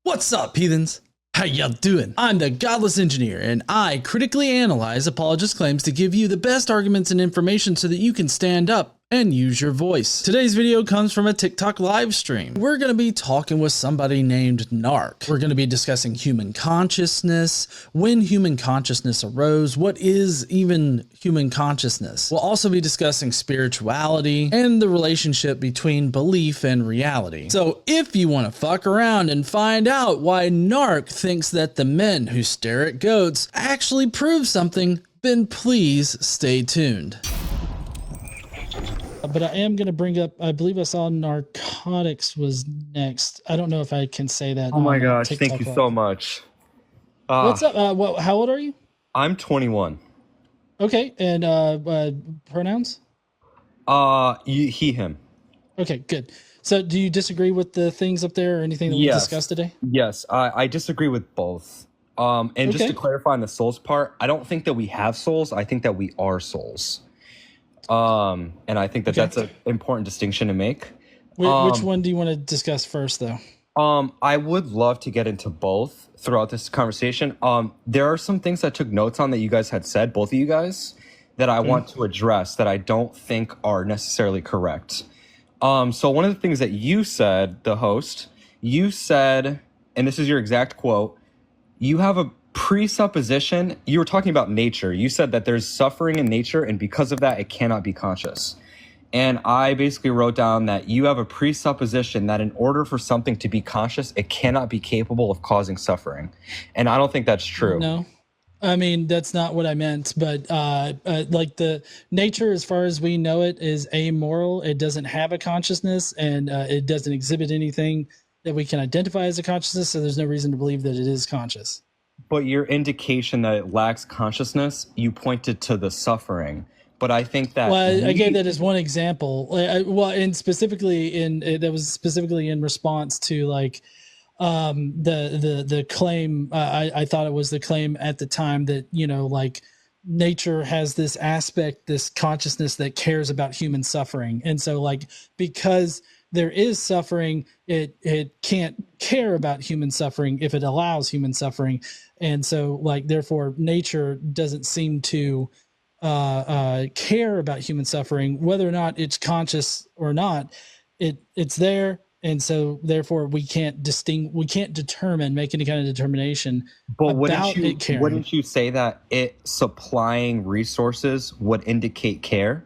What's up, heathens? How y'all doing? I'm the Godless engineer, and I critically analyze apologist claims to give you the best arguments and information so that you can stand up and use your voice. Today's video comes from a TikTok live stream. We're going to be talking with somebody named Narc. We're going to be discussing human consciousness, when human consciousness arose, what is even human consciousness. We'll also be discussing spirituality and the relationship between belief and reality. So if you want to fuck around and find out why Narc thinks that the men who stare at goats actually prove something, then please stay tuned. But I am going to bring up, I believe I saw narcotics was next. I don't know if I can say that. Oh my gosh, thank you so much. What's up? How old are you? I'm 21. Okay, and pronouns? He, him. Okay, good. So do you disagree with the things up there or anything that we discussed today? Yes, I disagree with both. And just to clarify on the souls part, I don't think that we have souls. I think that we are souls. And I think that that's an important distinction to make. Which one do you want to discuss first, though? I would love to get into both throughout this conversation. There are some things I took notes on that you guys had said, both of you guys, that I want to address that I don't think are necessarily correct. So one of the things that you said, the host, you said, and this is your exact quote, you have a presupposition. You were talking about nature. You said that there's suffering in nature, and because of that, it cannot be conscious. And I basically wrote down that you have a presupposition that in order for something to be conscious, it cannot be capable of causing suffering. And I don't think that's true. No, I mean, that's not what I meant. But like the nature, as far as we know it, is amoral. It doesn't have a consciousness, and it doesn't exhibit anything that we can identify as a consciousness. So there's no reason to believe that it is conscious. But your indication that it lacks consciousness, you pointed to the suffering. But I think that I gave that as one example. And specifically that was specifically in response to like the claim. I thought it was the claim at the time that like nature has this aspect, this consciousness that cares about human suffering, and so like because there is suffering, it can't care about human suffering if it allows human suffering. And so like, therefore nature doesn't seem to care about human suffering, whether or not it's conscious or not, it's there. And so therefore we can't make any kind of determination about it caring. Wouldn't you say that it supplying resources would indicate care?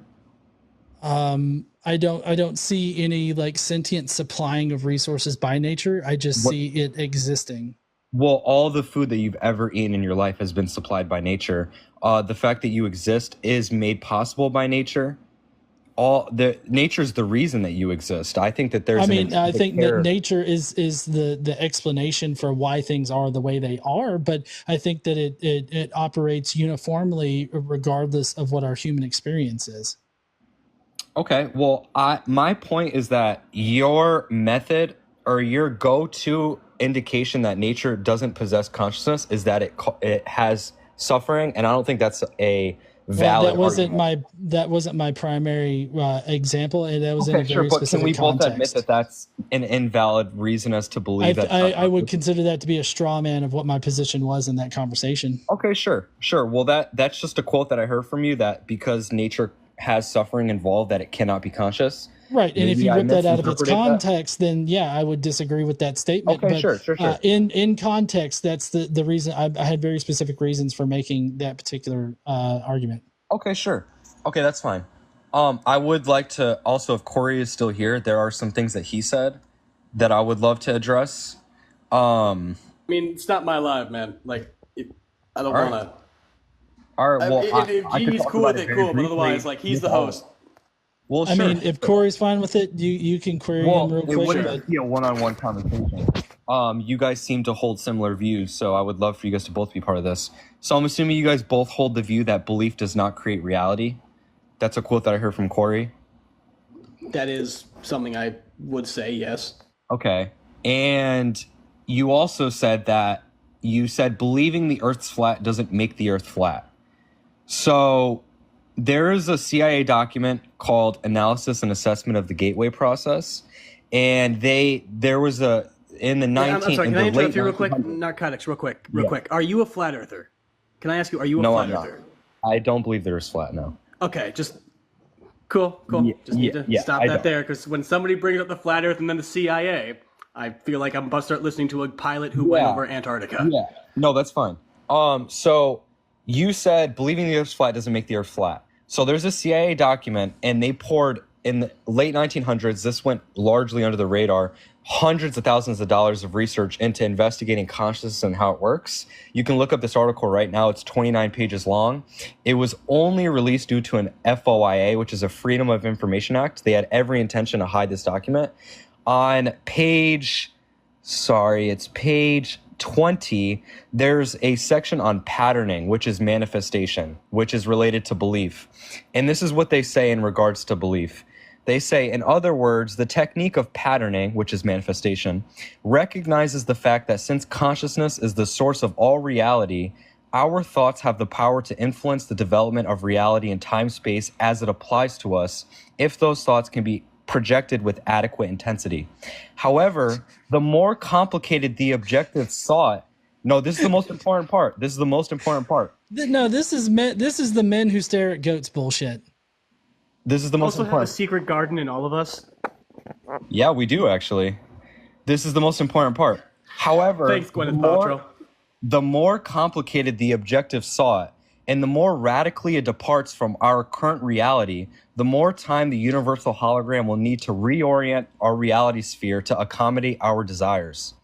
I don't see any like sentient supplying of resources by nature. I just see it existing. Well, all the food that you've ever eaten in your life has been supplied by nature. The fact that you exist is made possible by nature. Nature's the reason that you exist. I think that there's. I think that nature is the explanation for why things are the way they are. But I think that it operates uniformly regardless of what our human experience is. Okay, well, my point is that your method or your go-to indication that nature doesn't possess consciousness is that it has suffering, and I don't think that's a valid. That wasn't my primary example, and that was in a very specific context. Can we both admit that that's an invalid reason as to believe that? I would consider that to be a straw man of what my position was in that conversation. Okay, sure. Well, that's just a quote that I heard from you, that because nature has suffering involved, that it cannot be conscious. Right, and if you rip that out of its context, then yeah, I would disagree with that statement. Okay, but, sure. In context, that's the reason. I had very specific reasons for making that particular argument. Okay, sure. Okay, that's fine. I would like to also, if Corey is still here, there are some things that he said that I would love to address. I mean, it's not my live, man. Like, I don't want to. All right, well, if Genie's cool with it, cool. But otherwise, like, he's the host. Well, sure. I mean, if Corey's fine with it, you can query him real quick. It wouldn't be a one-on-one conversation. You guys seem to hold similar views, so I would love for you guys to both be part of this. So I'm assuming you guys both hold the view that belief does not create reality. That's a quote that I heard from Corey. That is something I would say, yes. Okay. And you also said that believing the Earth's flat doesn't make the Earth flat. So there is a CIA document called Analysis and Assessment of the Gateway Process, and there was a in the I'm 19 sorry, in can I the late interrupt you real quick? 1900s. Narcotics, real quick. Are you a flat earther? Can I ask you, are you a No, flat I'm not. earther? I don't believe there is flat. No. Okay, just cool. Just need to stop that there, because when somebody brings up the flat Earth and then the CIA, I feel like I'm about to start listening to a pilot who went over Antarctica. Yeah. No, that's fine. So you said believing the Earth's flat doesn't make the Earth flat. So there's a CIA document, and they poured in the late 1900s. This went largely under the radar. Hundreds of thousands of dollars of research into investigating consciousness and how it works. You can look up this article right now. It's 29 pages long. It was only released due to an FOIA, which is a Freedom of Information Act. They had every intention to hide this document. On page 20, there's a section on patterning, which is manifestation, which is related to belief. And this is what they say in regards to belief. They say, in other words, the technique of patterning, which is manifestation, recognizes the fact that since consciousness is the source of all reality, our thoughts have the power to influence the development of reality in time-space as it applies to us, if those thoughts can be projected with adequate intensity. However, the more complicated the objective thought, no, this is the most important part. This is the most important part. No, this is the men who stare at goats bullshit. This is the most Also important. have a secret garden in all of us. Yeah, we do actually. This is the most important part. However, Thanks, Gwyneth Paltrow. The more complicated the objective thought, and the more radically it departs from our current reality, the more time the universal hologram will need to reorient our reality sphere to accommodate our desires.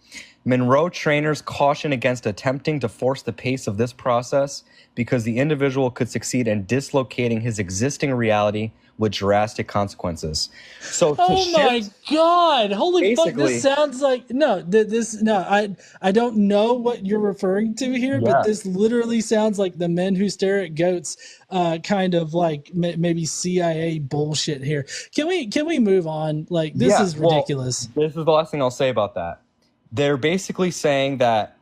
Monroe trainers caution against attempting to force the pace of this process because the individual could succeed in dislocating his existing reality with drastic consequences. So my God, holy fuck, this sounds like I don't know what you're referring to here, but this literally sounds like the men who stare at goats kind of like maybe CIA bullshit here. Can we move on? Like, this is ridiculous. This is the last thing I'll say about that. They're basically saying that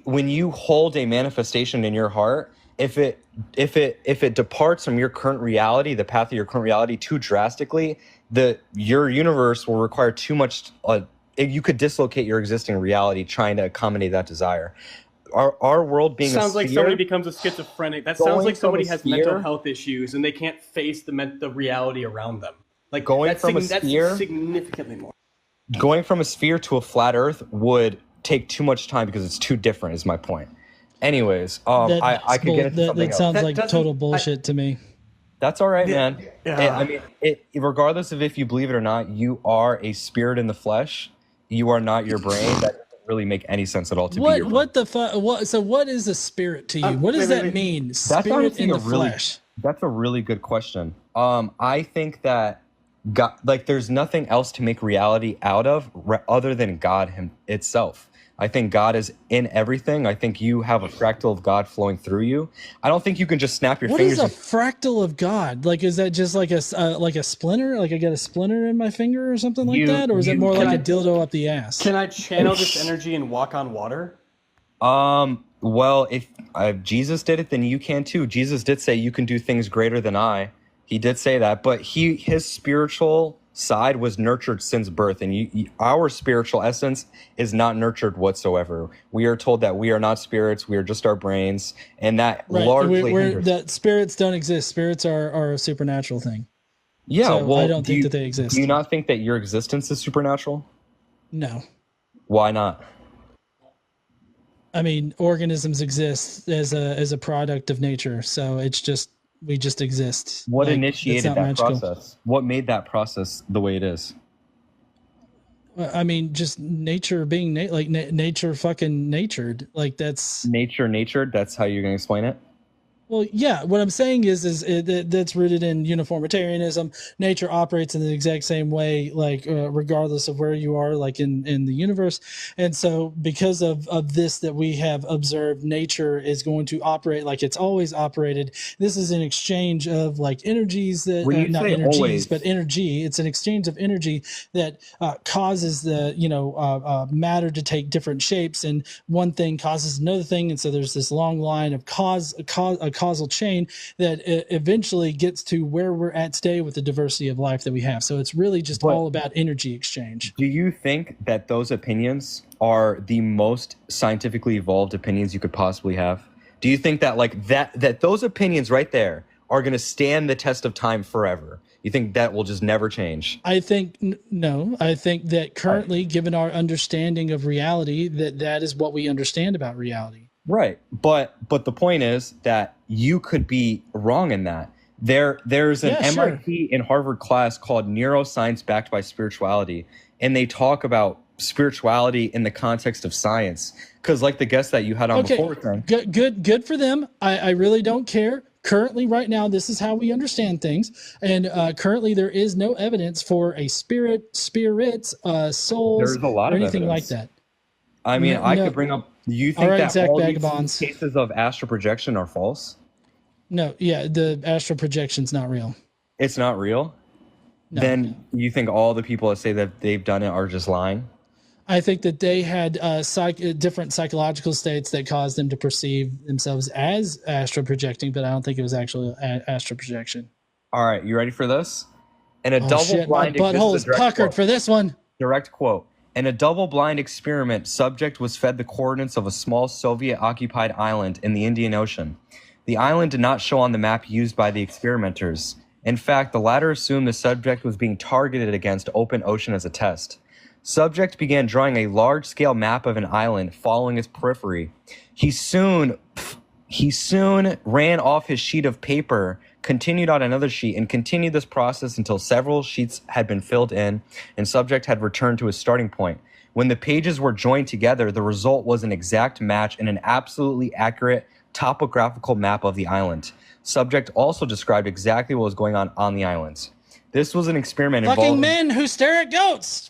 when you hold a manifestation in your heart, if it departs from your current reality, the path of your current reality too drastically, your universe will require too much. You could dislocate your existing reality trying to accommodate that desire. Our world being sounds like somebody becomes a schizophrenic. That sounds like somebody has mental health issues and they can't face the reality around them. Like that's significantly more. Going from a sphere to a flat Earth would take too much time because it's too different. Is my point. Anyways, I could get into something else. That sounds like total bullshit to me. That's all right, man. I mean, regardless of if you believe it or not, you are a spirit in the flesh. You are not your brain. That doesn't really make any sense at all to be your brain. What the fuck? So what is a spirit to you? What does that mean? Spirit in the flesh. That's a really good question. I think that God, like, there's nothing else to make reality out of other than God itself. I think God is in everything. I think you have a fractal of God flowing through you. I don't think you can just snap your fingers. What is a fractal of God? Like, is that just like a splinter? Like I got a splinter in my finger or something like that? Or is it more like a dildo up the ass? Can I channel this energy and walk on water? Well, if Jesus did it, then you can too. Jesus did say you can do things greater than I. He did say that, but his spiritual side was nurtured since birth, and our spiritual essence is not nurtured whatsoever. We are told that we are not spirits; we are just our brains, and that largely that spirits don't exist. Spirits are a supernatural thing. Yeah, so I don't think that they exist. Do you not think that your existence is supernatural? No. Why not? I mean, organisms exist as a product of nature, so we just exist. What initiated that process? What made that process the way it is? I mean, just nature being nature fucking natured. Like that's natured. That's how you're gonna explain it. Well, yeah. What I'm saying is that's rooted in uniformitarianism. Nature operates in the exact same way, like regardless of where you are, like in the universe. And so, because of this that we have observed, nature is going to operate like it's always operated. This is an exchange of like energies that not energies, always, but energy. It's an exchange of energy that causes the matter to take different shapes, and one thing causes another thing, and so there's this long line of causal chain that eventually gets to where we're at today with the diversity of life that we have. So it's really just all about energy exchange. Do you think that those opinions are the most scientifically evolved opinions you could possibly have? Do you think that like that those opinions right there are going to stand the test of time forever? You think that will just never change? I think no. I think that currently, given our understanding of reality, that is what we understand about reality. Right. But the point is that you could be wrong in that. There's an MIT and Harvard class called Neuroscience Backed by Spirituality, and they talk about spirituality in the context of science. Because like the guest that you had on before, good for them. I really don't care. Currently, right now, this is how we understand things, and currently there is no evidence for a spirits, souls, or anything like that. I mean, I could bring up. Do you think that all these cases of astral projection are false? No, the astral projection's not real. It's not real? No, then you think all the people that say that they've done it are just lying? I think that they had different psychological states that caused them to perceive themselves as astral projecting, but I don't think it was actually astral projection. All right, you ready for this? In a double-blind, my butthole is puckered for this one. Direct quote. In a double-blind experiment, subject was fed the coordinates of a small Soviet-occupied island in the Indian Ocean. The island did not show on the map used by the experimenters. In fact, the latter assumed the subject was being targeted against open ocean as a test. Subject began drawing a large-scale map of an island following its periphery. He soon ran off his sheet of paper, continued on another sheet, and continued this process until several sheets had been filled in and subject had returned to his starting point. When the pages were joined together, the result was an exact match and an absolutely accurate topographical map of the island. Subject also described exactly what was going on the island. This was an experiment involving men who stare at goats.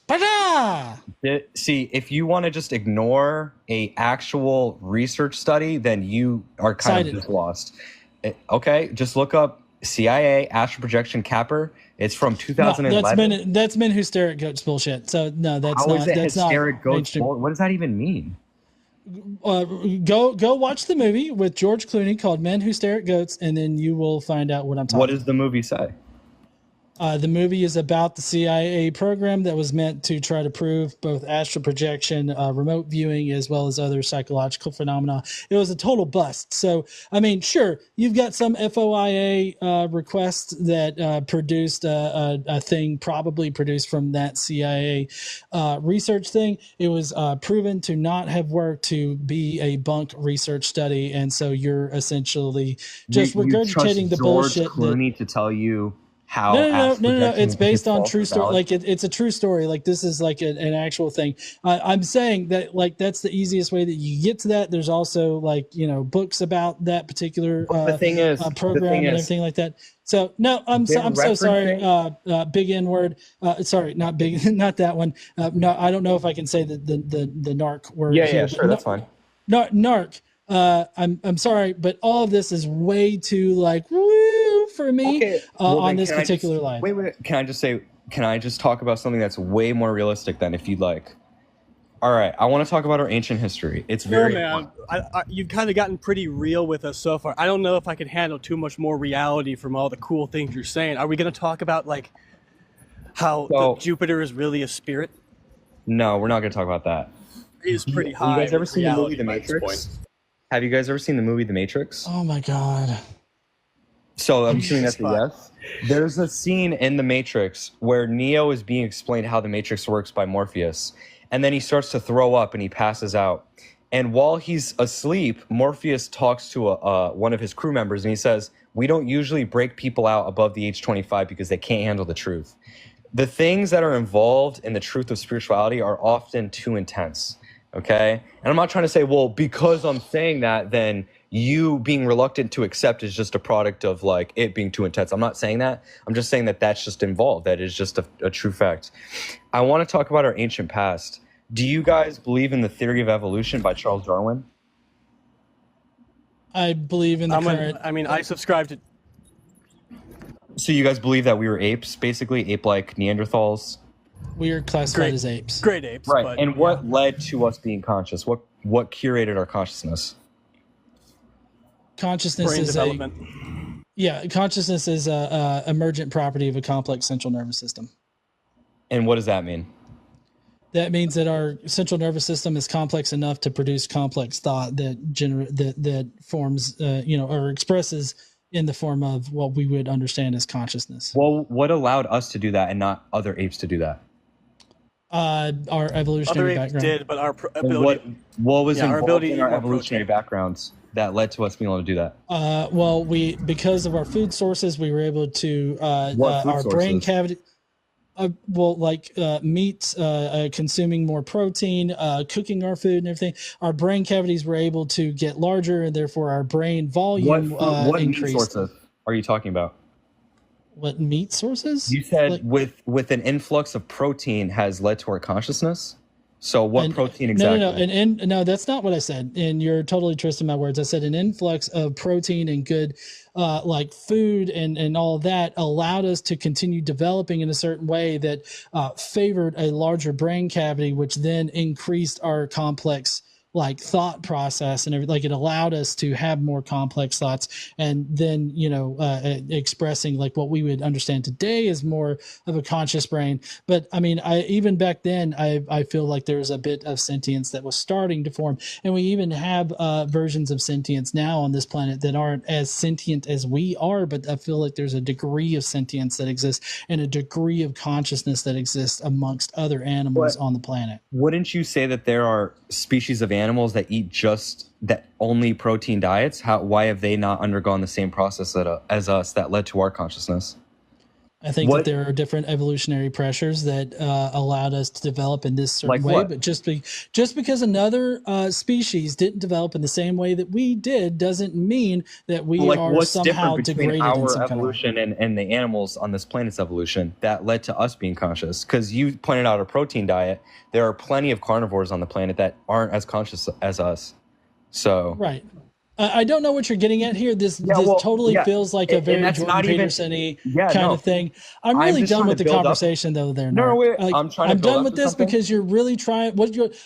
See, if you want to just ignore a actual research study, then you are kind of just lost. Okay, just look up CIA astral projection capper. It's from 2011. No, that's men who stare at goats bullshit. So no, that's not. That's not. Stare at goats. What does that even mean? Go watch the movie with George Clooney called Men Who Stare at Goats, and then you will find out what I'm talking about. What does the movie say? The movie is about the CIA program that was meant to try to prove both astral projection, remote viewing, as well as other psychological phenomena. It was a total bust. So, I mean, sure, you've got some FOIA requests that produced a thing probably produced from that CIA research thing. It was proven to not have worked to be a bunk research study. And so you're essentially just regurgitating the bullshit. George Clooney to tell you how no, it's based on true story. Like it's a true story. Like this is like an actual thing. I'm saying that like that's the easiest way that you get to that. There's also like books about that particular program and everything like that. So no, I'm so sorry. Big N word. Sorry, not big, not that one. No, I don't know if I can say the narc word. Yeah, sure, that's fine. Narc. I'm sorry, but all of this is way too like woo for me on this particular line. Wait. Can I just talk about something that's way more realistic then, if you'd like? All right, I want to talk about our ancient history. It's very. Man, you've kind of gotten pretty real with us so far. I don't know if I can handle too much more reality from all the cool things you're saying. Are we going to talk about like how Jupiter is really a spirit? No, we're not going to talk about that. It is pretty high. You guys ever seen the movie The Matrix? Have you guys ever seen the movie The Matrix? Oh my God. So I'm assuming that's a yes. There's a scene in The Matrix where Neo is being explained how the Matrix works by Morpheus. And then he starts to throw up and he passes out. And while he's asleep, Morpheus talks to one of his crew members and he says, "We don't usually break people out above the age 25 because they can't handle the truth." The things that are involved in the truth of spirituality are often too intense. Okay? And I'm not trying to say, well, because I'm saying that, then you being reluctant to accept is just a product of like it being too intense. I'm not saying that. I'm just saying that that's just involved. That is just a true fact. I want to talk about our ancient past. Do you guys believe in the theory of evolution by Charles Darwin? I believe in the current. I subscribe to. So you guys believe that we were apes, basically ape-like Neanderthals? We are classified as apes. Great apes. Right. But, and what led to us being conscious? What curated our consciousness? Consciousness brain is development. consciousness is a emergent property of a complex central nervous system. And what does that mean? That means that our central nervous system is complex enough to produce complex thought that forms, or expresses in the form of what we would understand as consciousness. Well, what allowed us to do that and not other apes to do that? Our evolutionary Other apes background. did, but our ability. What was our involved ability in to our eat more evolutionary protein. backgrounds that led to us being able to do that? Well, because of our food sources, we were able to What food our brain sources? cavity. Meat, consuming more protein, cooking our food and everything. Our brain cavities were able to get larger, and therefore our brain volume What meat increased. sources are you talking about? What meat sources? You said with an influx of protein has led to our consciousness. So what protein exactly? No, that's not what I said. And you're totally twisting my words. I said an influx of protein and good, like food and all of that allowed us to continue developing in a certain way that favored a larger brain cavity, which then increased our complex like thought process and everything. Like it allowed us to have more complex thoughts, and then expressing like what we would understand today as more of a conscious brain. But I mean, even back then I feel like there was a bit of sentience that was starting to form, and we even have versions of sentience now on this planet that aren't as sentient as we are, but I feel like there's a degree of sentience that exists and a degree of consciousness that exists amongst other animals on the planet. Wouldn't you say that there are species of animals that eat just that only protein diets? Why have they not undergone the same process as us that led to our consciousness? I think that there are different evolutionary pressures that allowed us to develop in this certain way. But just because another species didn't develop in the same way that we did doesn't mean that we are somehow degraded in some our evolution and the animals on this planet's evolution that led to us being conscious. Because you pointed out a protein diet. There are plenty of carnivores on the planet that aren't as conscious as us. So right. I don't know what you're getting at here. This totally feels like a very Jordan Peterson-y kind of thing. I'm really done with the conversation, though. I'm done with this because you're really trying.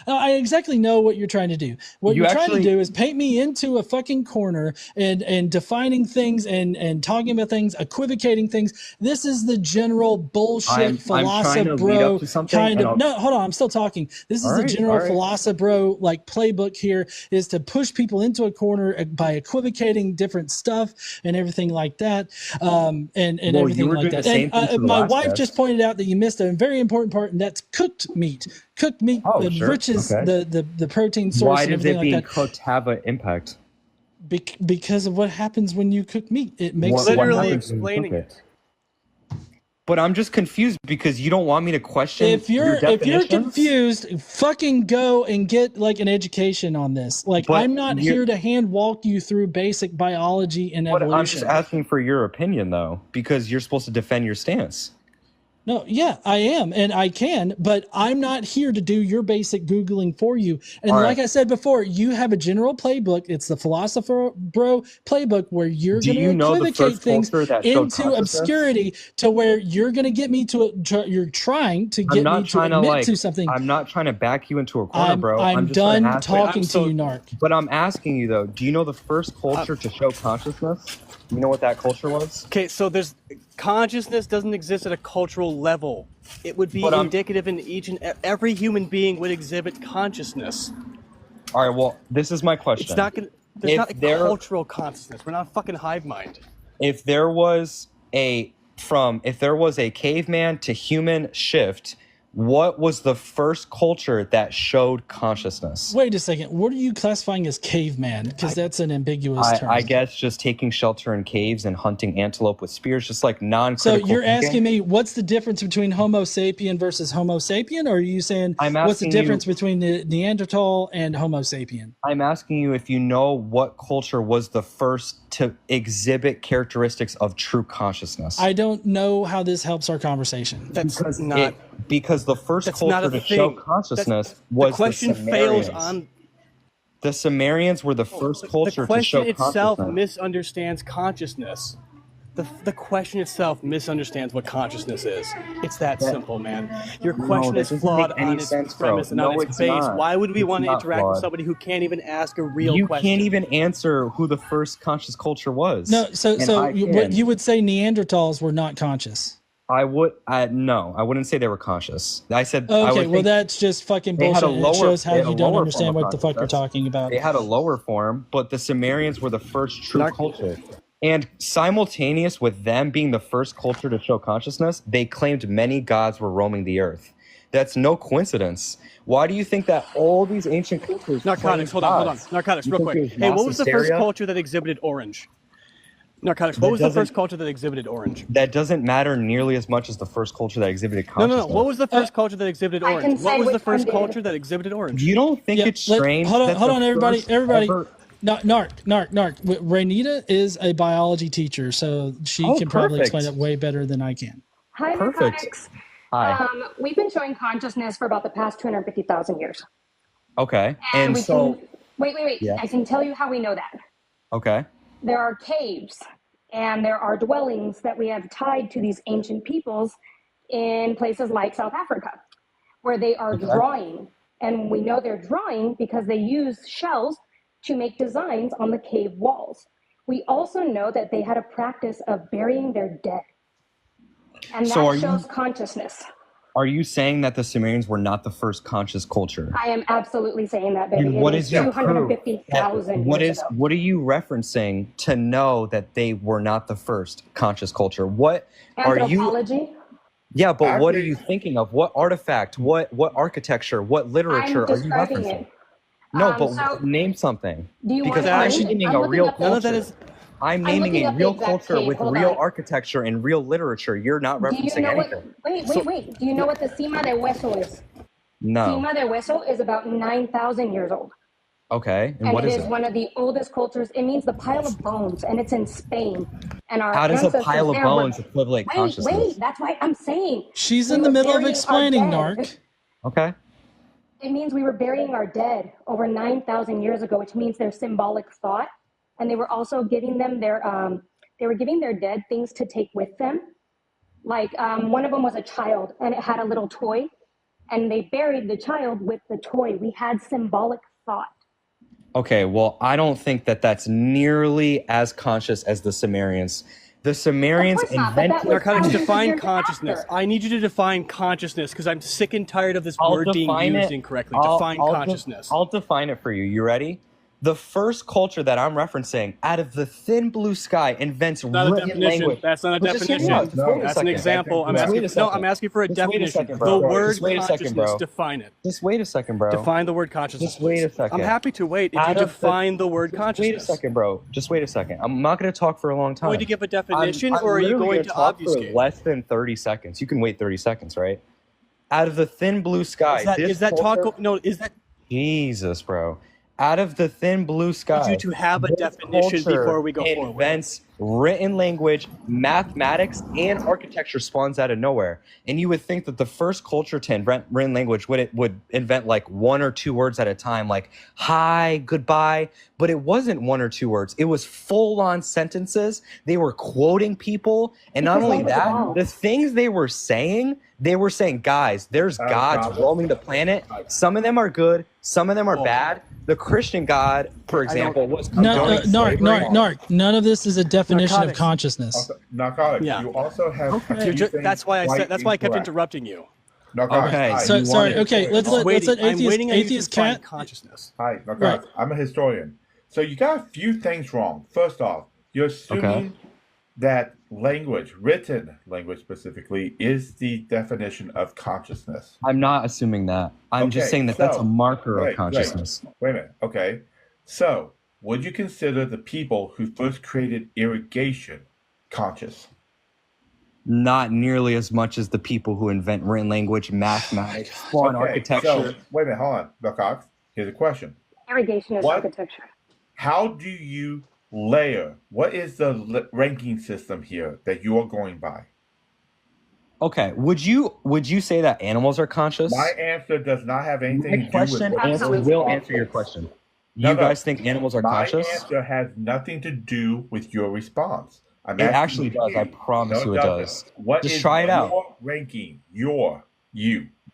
I exactly know what you're trying to do. What you're trying to do is paint me into a fucking corner and defining things and talking about things, equivocating things. This is the general bullshit philosopher bro kind of. No, hold on. I'm still talking. This is the general philosopher bro like playbook here is to push people into a corner by equivocating different stuff and everything like that, and everything like that. And my wife just pointed out that you missed a very important part, and that's cooked meat. Cooked meat enriches the protein source. Why does it being cooked have an impact? Because of what happens when you cook meat. It makes literally explaining it. But I'm just confused because you don't want me to question if you're confused, fucking go and get like an education on this. Like I'm not here to hand walk you through basic biology and evolution. I'm just asking for your opinion though, because you're supposed to defend your stance. No, yeah, I am, and I can, but I'm not here to do your basic Googling for you. And like I said before, you have a general playbook. It's the philosopher bro playbook where you're going to equivocate things into obscurity to where you're going to get me to you're trying to get me to admit to something. I'm not trying to back you into a corner, bro. I'm done talking to you, Narc. But I'm asking you, though, do you know the first culture to show consciousness? You know what that culture was? Okay, so consciousness doesn't exist at a cultural level. It would be indicative in each and every human being would exhibit consciousness. All right, well, this is my question. It's not there's not a cultural consciousness. We're not a fucking hive mind. If there was a caveman to human shift, what was the first culture that showed consciousness? Wait a second. What are you classifying as caveman? Because that's an ambiguous term. I guess just taking shelter in caves and hunting antelope with spears, just like non-critical. So you're asking me what's the difference between Homo sapien versus Homo sapien? Or are you saying what's the difference between the Neanderthal and Homo sapien? I'm asking you if you know what culture was the first to exhibit characteristics of true consciousness. I don't know how this helps our conversation. Because the first culture to show consciousness was the question fails on the Sumerians were the first culture to show consciousness. The question itself misunderstands consciousness. The question itself misunderstands what consciousness is. It's that simple, man. Your question is flawed on its premise and on its base. Why would we want to interact with somebody who can't even ask a real question? You can't even answer who the first conscious culture was. No, what you would say Neanderthals were not conscious. No, I wouldn't say they were conscious. I said, okay, well, that's just fucking bullshit. It shows how you don't understand what the fuck you're talking about. They had a lower form, but the Sumerians were the first true culture. And simultaneous with them being the first culture to show consciousness, they claimed many gods were roaming the earth. That's no coincidence. Why do you think that all these ancient cultures... Narcotics, hold on. Narcotics, real quick. Hey, what was the first culture that exhibited orange? Narcotics, what was the first culture that exhibited orange? That doesn't matter nearly as much as the first culture that exhibited consciousness. No. What was the first culture that exhibited orange? What was the first culture that exhibited orange? You don't think it's strange? Hold on, everybody. Narc. Rainita is a biology teacher, so she can probably explain it way better than I can. Hi, Narcotics. Hi. We've been showing consciousness for about the past 250,000 years. Okay. And wait. Yeah. I can tell you how we know that. Okay. There are caves and there are dwellings that we have tied to these ancient peoples in places like South Africa, where they are drawing. And we know they're drawing because they use shells to make designs on the cave walls. We also know that they had a practice of burying their dead. And that shows consciousness. Are you saying that the Sumerians were not the first conscious culture? I am absolutely saying that, baby. What is your 250,000 years ago. What are you referencing to know that they were not the first conscious culture? What are you... Anthropology? Yeah, but what are you thinking of? What artifact? What architecture? What literature are you referencing? No, but name something. Because I'm naming a real culture. I'm naming a real culture with real architecture and real literature. You're not referencing anything. Wait. Do you know what the Cima de Hueso is? No. Cima de Hueso is about 9,000 years old. Okay, and what is it? It is one of the oldest cultures. It means the pile of bones, and it's in Spain. And our How does a pile of bones equivalent consciousness? Wait, that's why I'm saying. She's in the middle of explaining, Narc. Okay. It means we were burying our dead over 9,000 years ago, which means their symbolic thought. And they were also giving them their dead things to take with them. Like one of them was a child and it had a little toy and they buried the child with the toy. We had symbolic thought. Okay, well, I don't think that that's nearly as conscious as the Sumerians. The Sumerians invented... Narcotics, define consciousness. I need you to define consciousness because I'm sick and tired of this word being used incorrectly. Define consciousness. I'll define it for you. You ready? The first culture that I'm referencing, out of the thin blue sky, invents written language. That's not a definition. That's an example. I'm asking for a definition. The word consciousness, define it. Just wait a second, bro. Define the word consciousness. Just wait a second. I'm happy to wait if you define the word consciousness. Wait a second, bro. Just wait a second. I'm not going to talk for a long time. Are you going to give a definition or are you going to obfuscate? For less than 30 seconds. You can wait 30 seconds, right? Out of the thin blue sky. Is that talk? No, is that... Jesus, bro. Out of the thin blue sky, need you to have a definition before we go forward. Invents written language, mathematics, and architecture spawns out of nowhere. And you would think that the first culture to invent written language would invent like one or two words at a time, like hi, goodbye. But it wasn't one or two words. It was full-on sentences. They were quoting people. And not only that, the things they were saying, guys, there's gods roaming the planet. Some of them are good. Some of them are bad. The Christian God, for example, was Narc. None of this is a definition of consciousness. Narcotics. Yeah. You also have. That's why I kept interrupting you. Narcotics. Okay. Sorry. Okay. Let's let atheist cat consciousness. Hi, Narcotics. Right. I'm a historian. So you got a few things wrong. First off, you're assuming that language, written language specifically, is the definition of consciousness. I'm not assuming that. I'm just saying that that's a marker of consciousness. Wait a minute. Okay. So would you consider the people who first created irrigation conscious? Not nearly as much as the people who invent written language, mathematics, architecture. So, wait a minute. Hold on, Bill Cox. Here's a question. Irrigation is architecture. How do you layer? What is the ranking system here that you are going by? Okay, would you say that animals are conscious? My answer does not have anything to do with it. Will answer your question. You guys think animals are conscious? My answer has nothing to do with your response. I'm It asking actually does. I promise No, you it does. What Just is try it out. your ranking? You.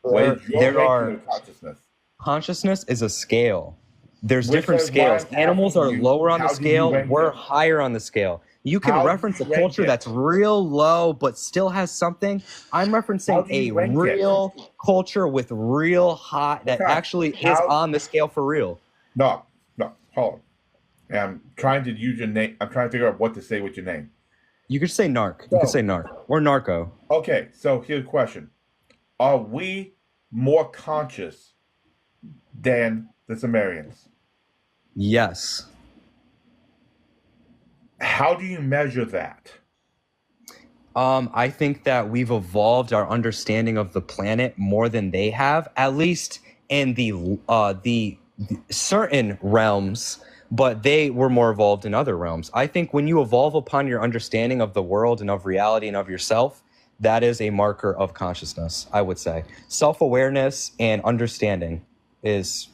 What is your There ranking are of consciousness? consciousness is a scale. There's Which different is why I'm scales. Animals are asking you, lower on the how do you scale. rank We're it? higher on the scale. You can How do reference a you rank culture it? that's real low but still has something. I'm How referencing do a you rank it? real culture with real high that Okay. actually is on the scale for real. No, hold on. I'm trying to use your name. I'm trying to figure out what to say with your name. You could say narc. You could say narc or narco. Okay, so here's a question. Are we more conscious than the Sumerians? Yes. How do you measure that? I think that we've evolved our understanding of the planet more than they have, at least in the certain realms, but they were more evolved in other realms. I think when you evolve upon your understanding of the world and of reality and of yourself, that is a marker of consciousness, I would say. Self-awareness and understanding is...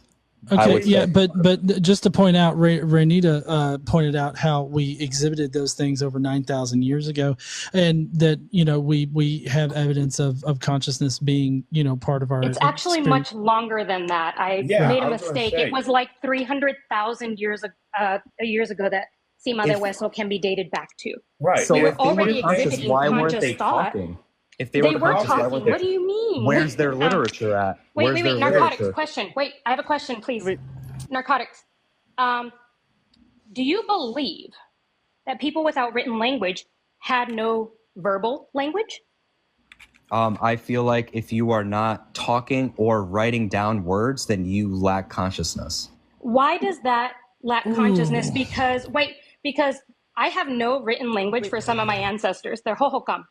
Okay, yeah, but just to point out, Renita pointed out how we exhibited those things over 9,000 years ago, and that we have evidence of consciousness being part of our. It's actually much longer than that. I made a mistake. It was like 300,000 years ago that Cima de Hueso can be dated back to. Right. So we if were already conscious, exhibiting why weren't conscious they thought. talking? If they were conscious, why weren't they? What do you mean? Where's their literature at? Wait, narcotics. Question. Wait, I have a question, please. Narcotics. Do you believe that people without written language had no verbal language? I feel like if you are not talking or writing down words, then you lack consciousness. Why does that lack consciousness? Because I have no written language for some of my ancestors. They're Hohokam.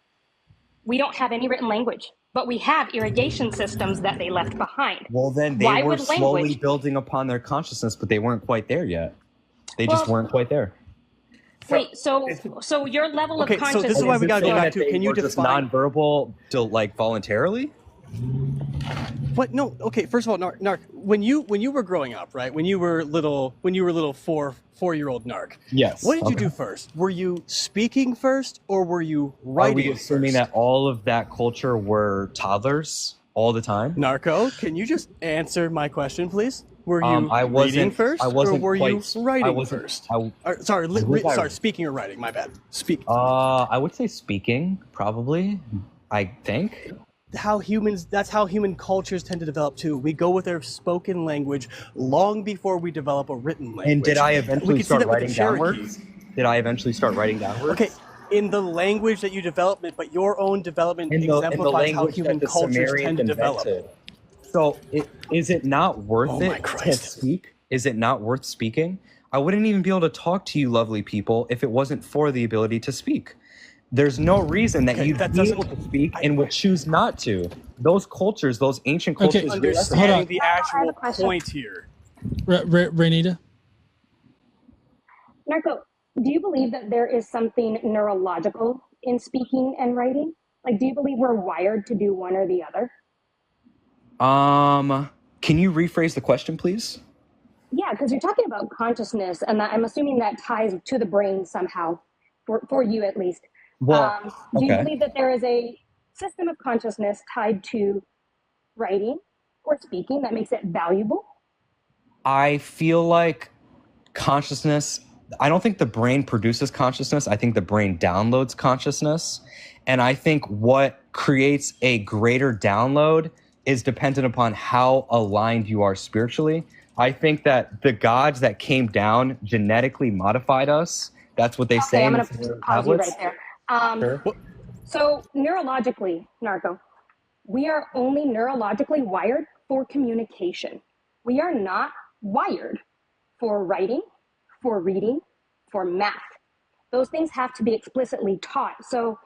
We don't have any written language, but we have irrigation systems that they left behind. Well, then they were slowly building upon their consciousness, but they weren't quite there yet. They just weren't quite there. Wait, so your level of consciousness... So this is why we got to go back to, can you define... Just nonverbal, like voluntarily? What? No. Okay. First of all, Narc, when you were growing up, right? When you were little 4-year-old Narc. Yes. What did you do first? Were you speaking first, or were you writing? Are we assuming that all of that culture were toddlers all the time? Narco, can you just answer my question, please? Were you reading first, or were you writing first? Sorry, speaking or writing. My bad. Speak. I would say speaking, probably. I think. That's how human cultures tend to develop too. We go with their spoken language long before we develop a written language. And did I eventually start writing downwards? Okay, in the language that you developed, but your own development exemplifies how human cultures tend to develop. So is it not worth it to speak? Is it not worth speaking? I wouldn't even be able to talk to you lovely people if it wasn't for the ability to speak. There's no reason that you'd be able to speak and would choose not to. Those cultures, those ancient cultures... Understanding the actual point here. Renita? Narco, do you believe that there is something neurological in speaking and writing? Like, do you believe we're wired to do one or the other? Can you rephrase the question, please? Yeah, because you're talking about consciousness, and I'm assuming that ties to the brain somehow, for you at least. Well, do you believe that there is a system of consciousness tied to writing or speaking that makes it valuable? I feel like consciousness, I don't think the brain produces consciousness. I think the brain downloads consciousness. And I think what creates a greater download is dependent upon how aligned you are spiritually. I think that the gods that came down genetically modified us. That's what they say. I'm going to pause you right there. Sure. So neurologically, Narco, we are only neurologically wired for communication. We are not wired for writing, for reading, for math. Those things have to be explicitly taught. So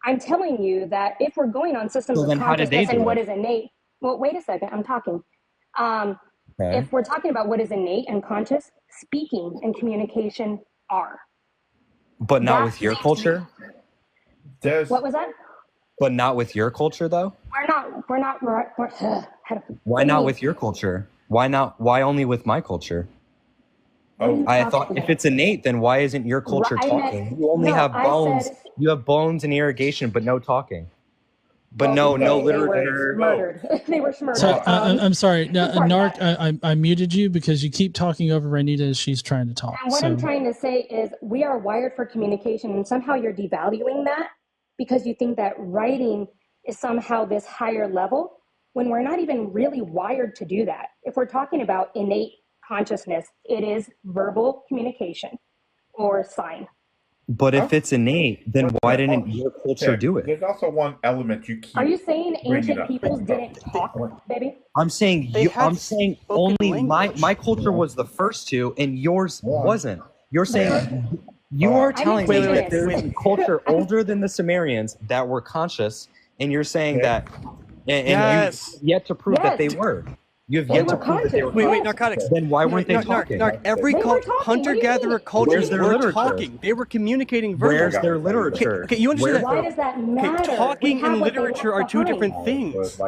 I'm telling you that if we're going on systems of consciousness and what is innate, well, wait a second, I'm talking. If we're talking about what is innate and conscious, speaking and communication are. But not with your culture? What was that? But not with your culture, though? We're Why not with your culture? Why only with my culture? Oh, I thought if it's innate, then why isn't your culture talking? You only have bones. You have bones and irrigation, but no talking. But no literature. They were murdered. So I'm sorry, Narc. I muted you because you keep talking over Renita as she's trying to talk. And what I'm trying to say is we are wired for communication, and somehow you're devaluing that because you think that writing is somehow this higher level when we're not even really wired to do that. If we're talking about innate consciousness, it is verbal communication or sign. But if it's innate, then why didn't your culture do it? There's also one element you keep. Are you saying ancient peoples didn't talk, baby? I'm saying only my culture was the first to, and yours wasn't. You're saying you are telling me that there's a culture older than the Sumerians that were conscious, and you're saying that, and you've yet to prove that they were. You have yet to prove that they were. Wait, narcotics. Then why weren't they talking? Every hunter-gatherer cultures were talking. They were communicating verbally. Where's their literature? Okay, you understand that? Why does that matter? Talking and literature are two different things.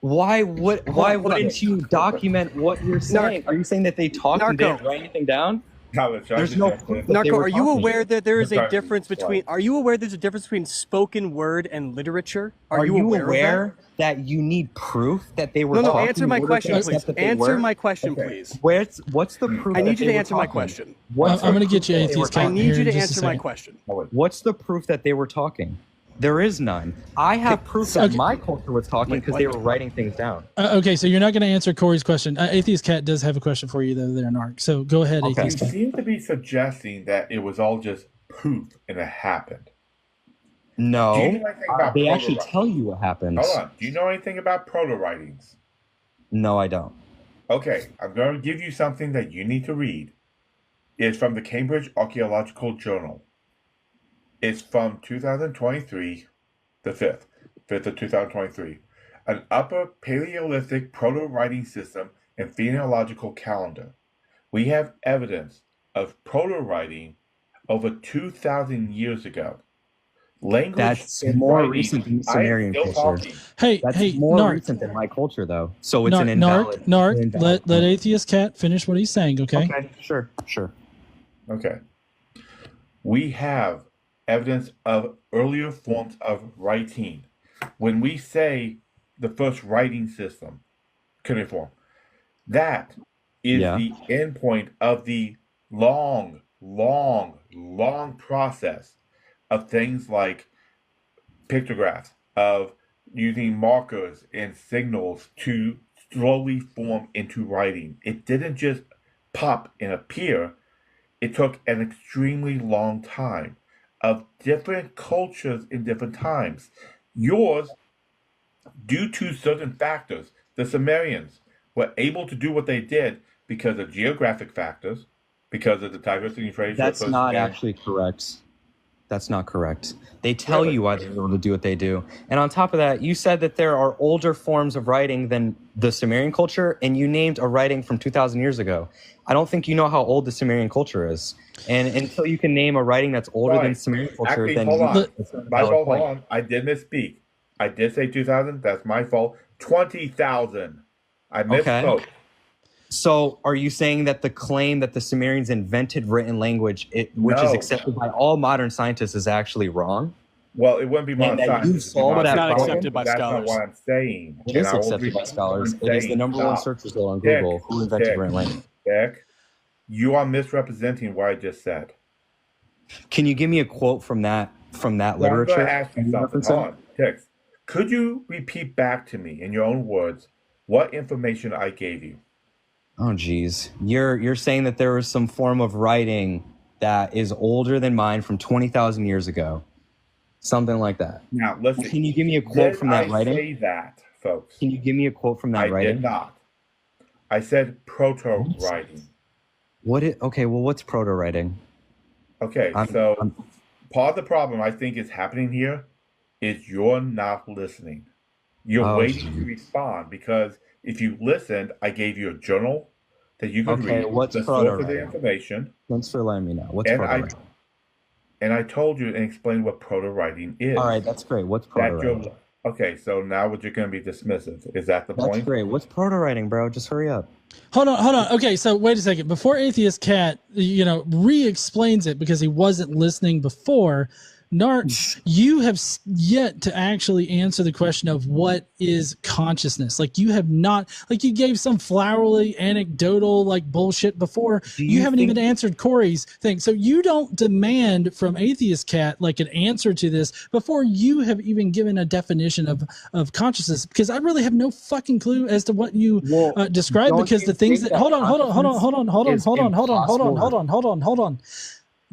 Why wouldn't you document what you're saying? Are you saying that they talked and didn't write anything down? There's no proof that Narco, are you aware that there is a difference between? Are you aware there's a difference between spoken word and literature? Are you aware that you need proof that they were? No, answer my question, please. Answer my question, please. What's the proof? I need you to answer my question. I'm going to get you atheist. I need you to answer my question. What's the proof that they were talking? There is none. I have proof that my culture was talking because they were writing things down. Okay, so you're not going to answer Corey's question. Atheist Cat does have a question for you, though, there, Narc. So go ahead, Atheist Cat. You seem to be suggesting that it was all just poof and it happened. No, do you know anything about they actually tell you what happens. Hold on. Do you know anything about proto-writings? No, I don't. Okay, I'm going to give you something that you need to read. It's from the Cambridge Archaeological Journal. It's from 2023, the 5th of 2023. An Upper Paleolithic proto-writing system and phonological calendar. We have evidence of proto-writing over 2,000 years ago. Language That's more recent than the Sumerian culture. That's more Narc. recent than my culture, though. So it's Narc, an invalid. Narc, let Atheist Cat finish what he's saying, okay? Okay, sure. Okay. We have evidence of earlier forms of writing. When we say the first writing system, cuneiform, that is the endpoint of the long process of things like pictographs, of using markers and signals to slowly form into writing. It didn't just pop and appear. It took an extremely long time of different cultures in different times. Yours, due to certain factors, the Sumerians were able to do what they did because of geographic factors, because of the diversity of phrases. That's not actually correct. That's not correct. They tell you why they're able to do what they do. And on top of that, you said that there are older forms of writing than the Sumerian culture, and you named a writing from 2,000 years ago. I don't think you know how old the Sumerian culture is. And until you can name a writing that's older than Sumerian culture, actually, then hold on. I did misspeak. I did say 2,000. That's my fault. 20,000. I misspoke. Okay. So are you saying that the claim that the Sumerians invented written language, which is accepted by all modern scientists, is actually wrong? Well, it wouldn't be modern science. It's not accepted by That's scholars. not what I'm saying. It is accepted by scholars. It is the number one search result on Google. Who invented written language? Dick, you are misrepresenting what I just said. Can you give me a quote from that literature? I'm going to ask you something. Hold on. Tix, could you repeat back to me in your own words what information I gave you? Oh, geez. You're saying that there was some form of writing that is older than mine from 20,000 years ago. Something like that. Now, listen. Can you give me a quote from that writing? I say that, folks. Can you give me a quote from that writing? I did not. I said proto-writing. What's proto-writing? Okay, so part of the problem I think is happening here is you're not listening. You're waiting to respond because if you listened, I gave you a journal that you could read. What's the source of the information. Thanks for letting me know. What's proto-writing? And I told you and explained what proto-writing is. All right, that's great. What's proto-writing? Okay, so now you're going to be dismissive. Is that the point? That's great. What's proto-writing, bro? Just hurry up. Hold on. Okay, so wait a second. Before Atheist Cat, re-explains it because he wasn't listening before. Narc, you have yet to actually answer the question of what is consciousness. Like you have not, like you gave some flowery anecdotal like bullshit before. You haven't even answered Corey's thing. So you don't demand from Atheist Cat like an answer to this before you have even given a definition of consciousness, because I really have no fucking clue as to what you describe, because the things that hold on.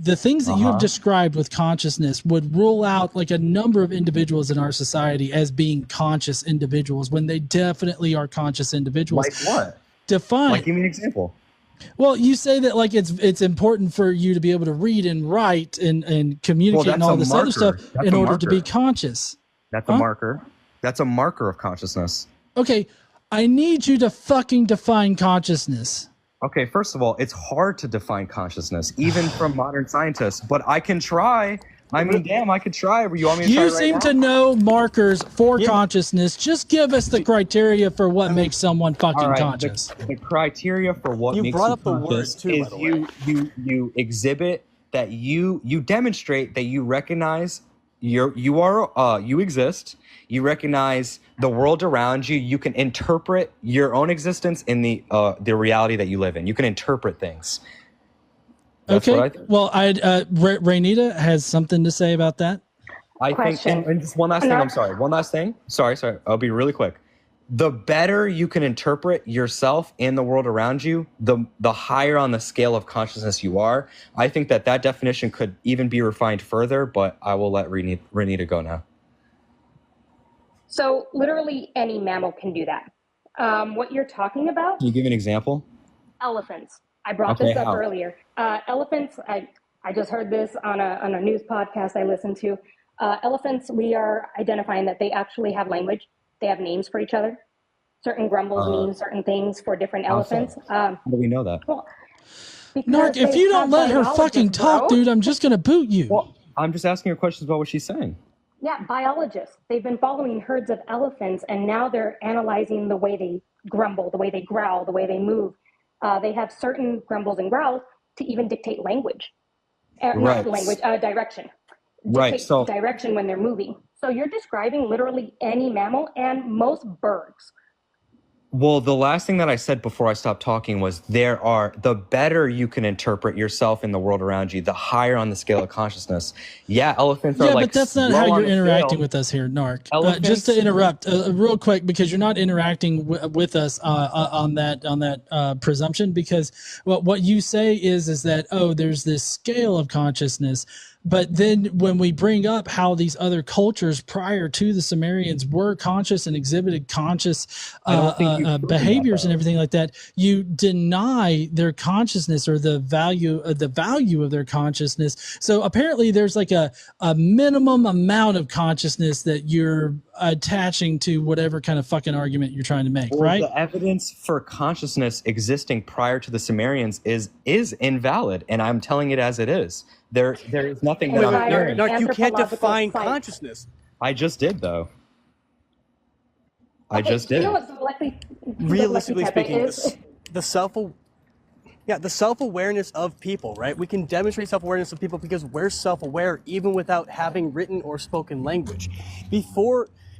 The things that you have described with consciousness would rule out like a number of individuals in our society as being conscious individuals when they definitely are conscious individuals. Like what? Define. Like, give me an example. Well, you say that like it's important for you to be able to read and write and communicate and all this other stuff in order to be conscious. That's a marker. That's a marker of consciousness. Okay, I need you to fucking define consciousness. Okay, first of all, it's hard to define consciousness, even from modern scientists, but I can try. I mean, damn, I could try. You want me to try right now? You seem to know markers for consciousness. Just give us the criteria for what makes someone fucking conscious. The criteria for what makes you conscious is you exhibit that you demonstrate that you recognize you exist. You recognize the world around you. You can interpret your own existence in the reality that you live in. You can interpret things. That's what I think. Well, Raynita has something to say about that. I think, and just one last thing. I'm sorry. One last thing. Sorry. I'll be really quick. The better you can interpret yourself in the world around you, the higher on the scale of consciousness you are. I think that definition could even be refined further, but I will let Raynita go now. So literally any mammal can do that. What you're talking about? Can you give an example? Elephants. I brought this up earlier. Elephants, I just heard this on a news podcast I listened to. Elephants, we are identifying that they actually have language. They have names for each other. Certain grumbles mean certain things for different elephants. How do we know that? Well, Narc, if you don't let her fucking talk, dude, I'm just going to boot you. Well, I'm just asking her questions about what she's saying. Yeah, biologists. They've been following herds of elephants, and now they're analyzing the way they grumble, the way they growl, the way they move. They have certain grumbles and growls to even dictate language. Not language, direction. So direction when they're moving. So you're describing literally any mammal and most birds. Well, the last thing that I said before I stopped talking was the better you can interpret yourself in the world around you, the higher on the scale of consciousness. Yeah, elephants are like... Yeah, but that's not how you're interacting with us here, Narc. Just to interrupt real quick, because you're not interacting with us on that presumption, because what you say is that, there's this scale of consciousness. But then when we bring up how these other cultures prior to the Sumerians were conscious and exhibited conscious behaviors and everything like that, you deny their consciousness or the value of their consciousness. So apparently there's like a minimum amount of consciousness that you're attaching to whatever kind of fucking argument you're trying to make, right? The evidence for consciousness existing prior to the Sumerians is invalid, and I'm telling it as it is. There is nothing that I'm hearing. No, you can't define consciousness. I just did, though. I just did. You know what realistically speaking, the self-awareness of people, right? We can demonstrate self-awareness of people because we're self-aware even without having written or spoken language.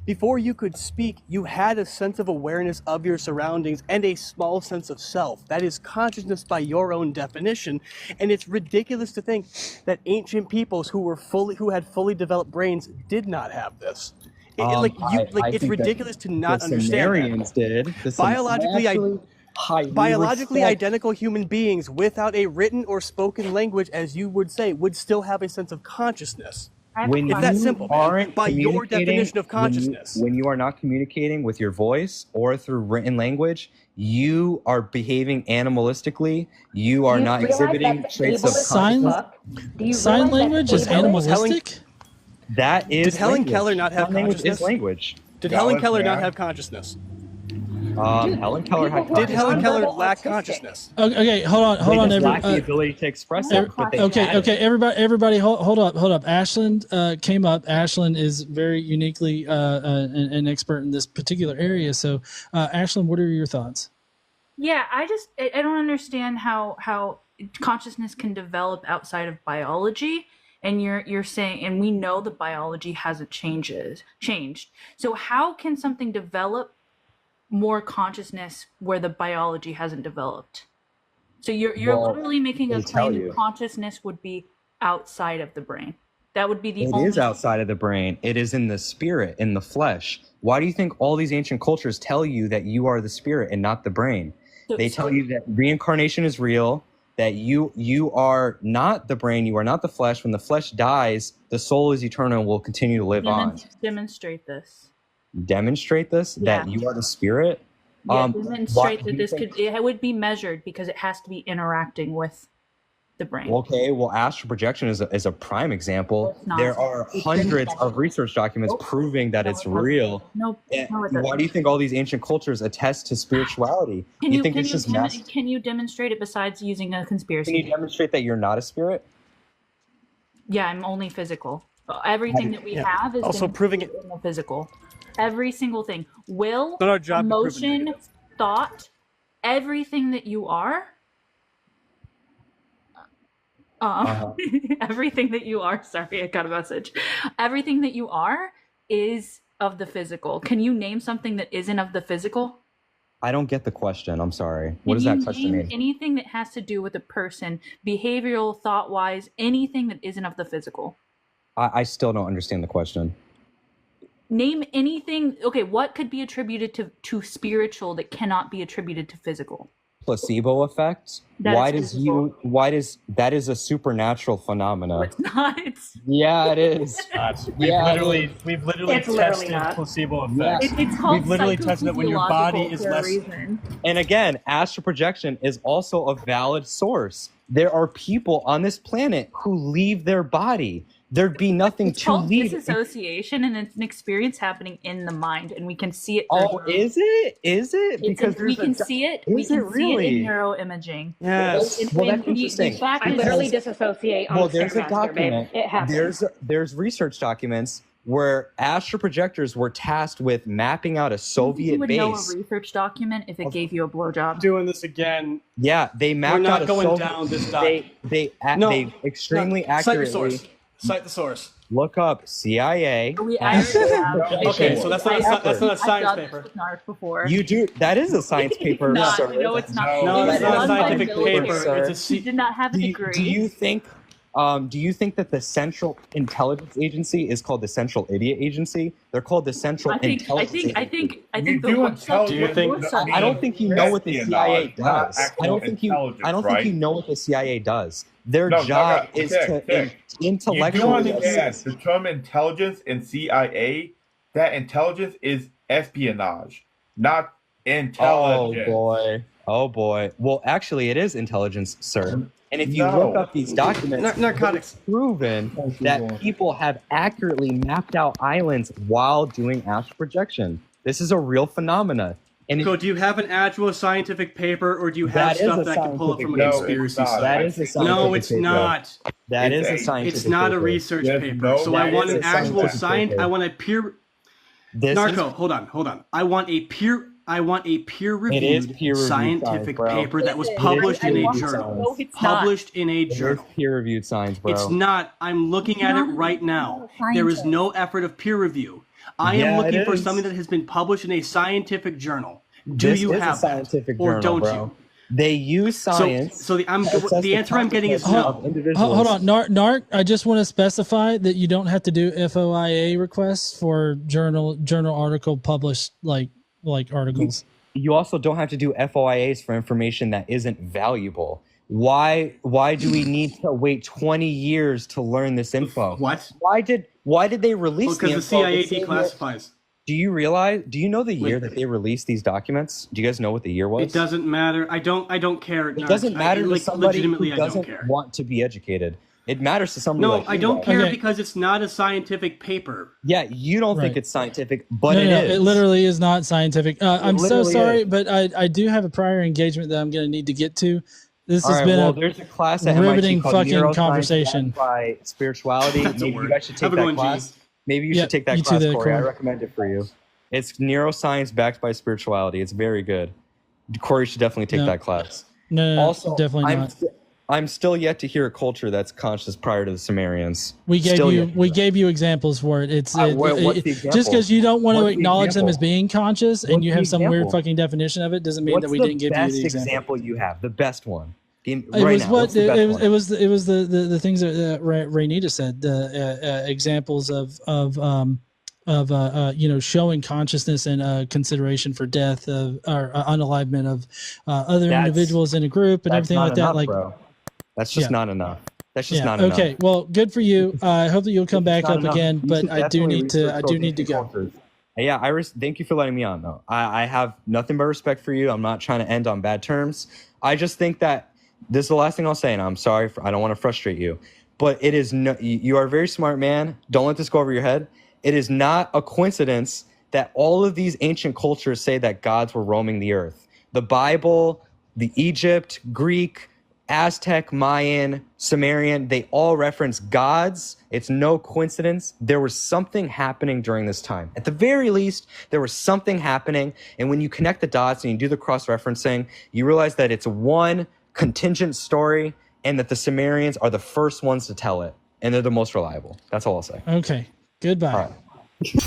Before you could speak, you had a sense of awareness of your surroundings and a small sense of self. That is consciousness by your own definition. And it's ridiculous to think that ancient peoples who had fully developed brains did not have this. It's ridiculous to not understand that. Biologically identical human beings without a written or spoken language, as you would say, would still have a sense of consciousness. It's that simple. By your definition of consciousness. When you are not communicating with your voice or through written language, you are behaving animalistically. You are not exhibiting traits of consciousness. Sign language is animalistic? That is Did Helen Keller not have consciousness? Is language. Did Helen Keller not have consciousness? Helen Keller had People who are Did Helen Keller nonverbal lack autistic. consciousness? Okay, hold on, They just everybody. lack the ability to express it, but they had it. Everybody, hold up. Ashland came up. Ashland is very uniquely an expert in this particular area. So, Ashland, what are your thoughts? Yeah, I don't understand how consciousness can develop outside of biology. And you're saying, and we know that biology hasn't changed. So how can something develop more consciousness where the biology hasn't developed? So you're literally making a claim that consciousness would be outside of the brain. That would be the only. It is outside of the brain. It is in the spirit, in the flesh. Why do you think all these ancient cultures tell you that you are the spirit and not the brain? They tell you that reincarnation is real, that you are not the brain, you are not the flesh. When the flesh dies, the soul is eternal and will continue to live on. Demonstrate this. Demonstrate this? Yeah. That you are the spirit? Yeah, demonstrate that it would be measured because it has to be interacting with the brain. Okay, well, astral projection is a prime example. There are hundreds of research documents proving that it's real. No, why do you think all these ancient cultures attest to spirituality? Can you demonstrate it besides using a conspiracy? Can you demonstrate that you're not a spirit? Yeah, I'm only physical. Everything that we have is also proving it in the physical. Every single thing. Will, not our job emotion, thought, everything that you are. Everything that you are, sorry, I got a message. Everything that you are is of the physical. Can you name something that isn't of the physical? I don't get the question. I'm sorry. What does that question mean? Anything that has to do with a person, behavioral, thought-wise, anything that isn't of the physical. I still don't understand the question. Name anything. Okay, what could be attributed to spiritual that cannot be attributed to physical? Placebo effect. That is a supernatural phenomena. No, it's not. Yeah, it is. We've literally tested placebo effect. It's called we've literally tested it when your body is less. And again, astral projection is also a valid source. There are people on this planet who leave their body. There'd be nothing to leave. It's disassociation, and it's an experience happening in the mind, and we can see it. Is it? Is it? Because we can see it. We can see it in neuroimaging. Yes. Well, that's interesting. I literally disassociate on the there's a document. It happens. There's research documents where astral projectors were tasked with mapping out a Soviet base. You would know a research document if it gave you a blowjob. Doing this again. Yeah, they mapped out a Soviet. We're not going down this document. They extremely accurately. Cite the source. Look up CIA. Okay, so that's not a science paper. Before. You do. That is a science paper. No, it's not. No, it's not a scientific paper. You did not have a degree. Do you think that the Central Intelligence Agency is called the Central Idiot Agency? They're called the Central Intelligence Agency. I think I don't think you know what the CIA does. I don't think you know what the CIA does. Their job is to intellectualize. You do understand the term intelligence in CIA, that intelligence is espionage, not intelligence. Oh boy. Well, actually, it is intelligence, sir. And if you look up these documents, narcotics, it's proven that people have accurately mapped out islands while doing astral projection. This is a real phenomena. And so do you have an actual scientific paper, or do you have stuff that can pull up from a conspiracy site? That is a scientific No, it's paper. not. That is a scientific It's not paper. a research paper. So I want an actual science. I want a peer. Hold on. I want a peer-reviewed scientific paper that was published in a journal. Published in a journal. Peer-reviewed science, bro. It's not. I'm looking at it right now. There is no effort of peer review. I am looking for something that has been published in a scientific journal. Do you have that, or don't you? They use science. So the answer I'm getting is no. Hold on, Narc. I just want to specify that you don't have to do FOIA requests for journal article published like articles. You also don't have to do FOIAs for information that isn't valuable. Why do we need to wait 20 years to learn this info? What? Why did they release the info? Because the CIA declassifies. Do you know the year that they released these documents? Do you guys know what the year was? It doesn't matter. I don't care. It doesn't matter to somebody who doesn't want to be educated. It matters to somebody No, like I you, don't though. care Okay. because it's not a scientific paper. Yeah, you don't think Right. it's scientific, but No, it is. it literally is not scientific. I'm so literally sorry, is. but I do have a prior engagement that I'm going to need to get to. This All has right, been well, a there's a class at riveting MIT called fucking Neuroscience conversation. Backed by Spirituality. That's a Maybe word. you guys should take Have a that good one, G. class. Maybe you Yep, should take that you too class, there, Corey. I Corey. recommend it for you. It's Neuroscience Backed by Spirituality. It's very good. Corey should definitely take No. that class. No, Also, definitely not. I'm still yet to hear a culture that's conscious prior to the Sumerians. We gave Still you yet to hear we that. gave you examples for it. It's what's the just example? because you don't want to What's the acknowledge them example? as being conscious and What's you the have some weird example? fucking definition of it doesn't mean What's that we the didn't give you best the example. you have? The best one. It Right was now. what What's the best one? it was the things that Rainita said, the examples of showing consciousness and consideration for death of or unalivement of other individuals in a group and everything like that. Like, bro. That's just Yeah. not enough. That's just not enough. okay. Well, good for you. I hope that you'll come back Not up enough. again, You but should I do definitely need to research those go. cultures. Yeah, Iris, thank you for letting me on, though. I have nothing but respect for you. I'm not trying to end on bad terms. I just think that this is the last thing I'll say, and I'm sorry. I don't want to frustrate you. But it is no, you are a very smart man. Don't let this go over your head. It is not a coincidence that all of these ancient cultures say that gods were roaming the earth. The Bible, the Egypt, Greek, Aztec, Mayan, Sumerian, they all reference gods. It's no coincidence. There was something happening during this time. At the very least, there was something happening. And when you connect the dots and you do the cross-referencing, you realize that it's one contingent story and that the Sumerians are the first ones to tell it. And they're the most reliable. That's all I'll say. Okay. Goodbye. All right.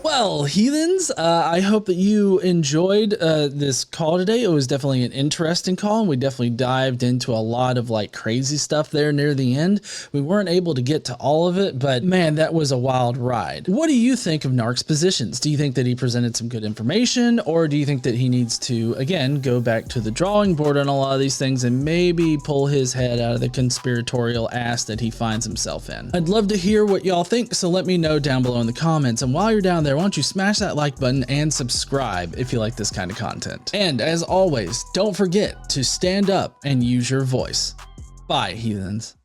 Well, heathens, I hope that you enjoyed this call today. It was definitely an interesting call, and we definitely dived into a lot of like crazy stuff there near the end. We weren't able to get to all of it, but man, that was a wild ride. What do you think of Narc's positions? Do you think that he presented some good information, or do you think that he needs to, again, go back to the drawing board on a lot of these things and maybe pull his head out of the conspiratorial ass that he finds himself in? I'd love to hear what y'all think, so let me know down below in the comments. And while you're down there, why don't you smash that like button and subscribe if you like this kind of content. And as always, don't forget to stand up and use your voice. Bye, heathens.